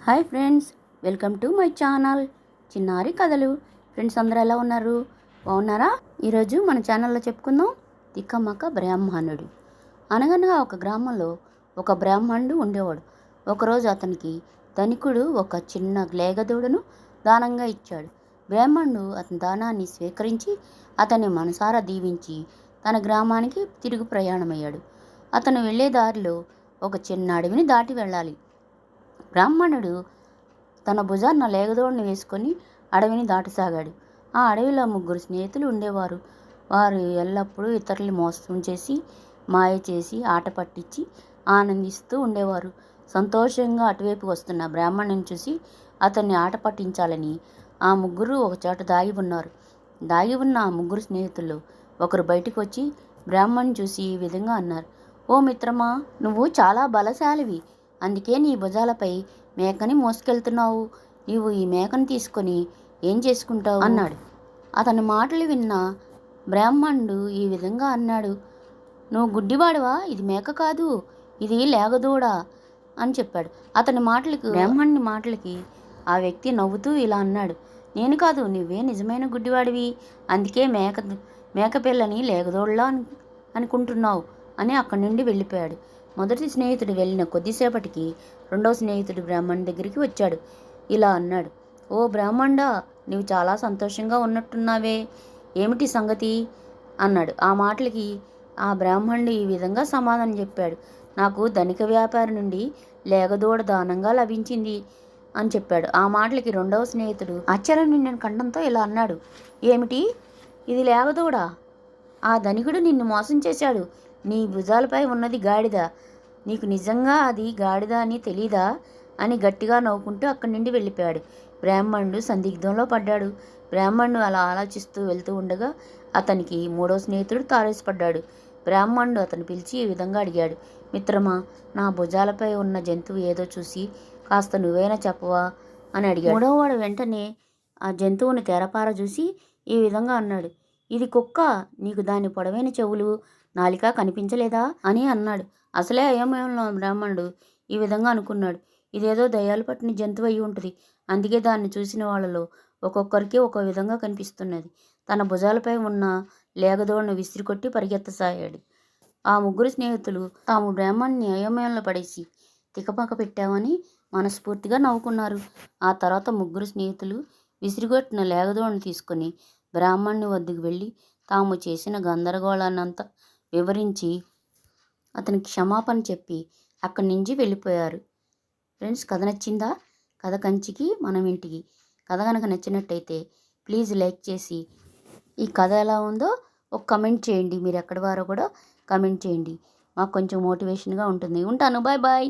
Hi friends, welcome to my channel చిన్నారి కథలు. Friends అందరూ ఎలా ఉన్నారు? బాగున్నారా? ఈరోజు మన ఛానల్లో చెప్పుకుందాం తిక్కమక్క బ్రాహ్మణుడు. అనగనగా ఒక గ్రామంలో ఒక బ్రాహ్మణుడు ఉండేవాడు. ఒకరోజు అతనికి ధనికుడు ఒక చిన్న లేగదూడను దానంగా ఇచ్చాడు. బ్రాహ్మణుడు అతని దానాన్ని స్వీకరించి అతన్ని మనసారా దీవించి తన గ్రామానికి తిరుగు ప్రయాణమయ్యాడు. అతను వెళ్ళే దారిలో ఒక చిన్న అడవిని దాటి వెళ్ళాలి. బ్రాహ్మణుడు తన భుజాన్న లేగదోడిని వేసుకొని అడవిని దాటసాగాడు. ఆ అడవిలో ముగ్గురు స్నేహితులు ఉండేవారు. వారు ఎల్లప్పుడూ ఇతరులు మోసం చేసి, మాయ చేసి, ఆట పట్టించి ఆనందిస్తూ ఉండేవారు. సంతోషంగా అటువైపు వస్తున్న బ్రాహ్మణుని చూసి అతన్ని ఆట పట్టించాలని ఆ ముగ్గురు ఒకచోట దాగి ఉన్నారు. దాగి ఉన్న ఆ ముగ్గురు స్నేహితుల్లో ఒకరు బయటకు వచ్చి బ్రాహ్మణ్ణి చూసి ఈ విధంగా అన్నారు: ఓ మిత్రమా, నువ్వు చాలా బలశాలివి. అందుకే నీ భుజాలపై మేకని మోసుకెళ్తున్నావు. నీవు ఈ మేకను తీసుకొని ఏం చేసుకుంటావు అన్నాడు. అతని మాటలు విన్న బ్రాహ్మణుడు ఈ విధంగా అన్నాడు: నువ్వు గుడ్డివాడివా? ఇది మేక కాదు, ఇది లేగదూడ అని చెప్పాడు. బ్రాహ్మణుని మాటలకి ఆ వ్యక్తి నవ్వుతూ ఇలా అన్నాడు: నేను కాదు, నువ్వే నిజమైన గుడ్డివాడివి. అందుకే మేక పిల్లని లేగదోడలా అనుకుంటున్నావు అని అక్కడి నుండి వెళ్ళిపోయాడు. మొదటి స్నేహితుడు వెళ్ళిన కొద్దిసేపటికి రెండవ స్నేహితుడు బ్రాహ్మణుడి దగ్గరికి వచ్చాడు. ఇలా అన్నాడు: ఓ బ్రాహ్మణుడా, నీవు చాలా సంతోషంగా ఉన్నట్టున్నావే, ఏమిటి సంగతి అన్నాడు. ఆ మాటలకి ఆ బ్రాహ్మణుడు ఈ విధంగా సమాధానం చెప్పాడు: నాకు ధనిక వ్యాపారి నుండి లేగదూడ దానంగా లభించింది అని చెప్పాడు. ఆ మాటలకి రెండవ స్నేహితుడు ఆశ్చర్యం నిండిన కంఠంతో ఇలా అన్నాడు: ఏమిటి, ఇది లేగదూడ? ఆ ధనికుడు నిన్ను మోసం చేశాడు. నీ భుజాలపై ఉన్నది గాడిద. నీకు నిజంగా అది గాడిద అని తెలీదా అని గట్టిగా నవ్వుకుంటూ అక్కడి నుండి వెళ్ళిపోయాడు. బ్రాహ్మణుడు సందిగ్ధంలో పడ్డాడు. బ్రాహ్మణుడు అలా ఆలోచిస్తూ వెళ్తూ ఉండగా అతనికి మూడో స్నేహితుడు తారసపడ్డాడు. బ్రాహ్మణుడు అతను పిలిచి ఈ విధంగా అడిగాడు: మిత్రమా, నా భుజాలపై ఉన్న జంతువు ఏదో చూసి కాస్త నువ్వైనా చెప్పవా అని అడిగాడు. మూడవవాడు వెంటనే ఆ జంతువుని తెరపార చూసి ఈ విధంగా అన్నాడు: ఇది కుక్క. నీకు దాని పొడవైన చెవులు, నాలిక కనిపించలేదా అని అన్నాడు. అసలే అయోమయంలో బ్రాహ్మణుడు ఈ విధంగా అనుకున్నాడు: ఇదేదో దయ్యాలు పట్టిన జంతువు అయి ఉంటుంది. అందుకే దాన్ని చూసిన వాళ్ళలో ఒక్కొక్కరికి ఒక్కో విధంగా కనిపిస్తున్నది. తన భుజాలపై ఉన్న లేగదోడను విసిరికొట్టి పరిగెత్తసాగాడు. ఆ ముగ్గురు స్నేహితులు తాము బ్రాహ్మణుని అయోమయంలో పడేసి తికమక పెట్టామని మనస్ఫూర్తిగా నవ్వుకున్నారు. ఆ తర్వాత ముగ్గురు స్నేహితులు విసిరికొట్టిన లేగదోడను తీసుకొని బ్రాహ్మణుని వద్దకు వెళ్ళి తాము చేసిన గందరగోళాన్నంతా వివరించి అతనికి క్షమాపణ చెప్పి అక్కడి నుంచి వెళ్ళిపోయారు. ఫ్రెండ్స్, కథ నచ్చిందా? కథ కంచికి మనం ఇంటికి. కథ కనుక నచ్చినట్టయితే ప్లీజ్ లైక్ చేసి ఈ కథ ఎలా ఉందో ఒక కమెంట్ చేయండి. మీరు ఎక్కడి వారో కూడా కమెంట్ చేయండి. మాకు కొంచెం మోటివేషన్గా ఉంటుంది. ఉంటాను. Bye bye.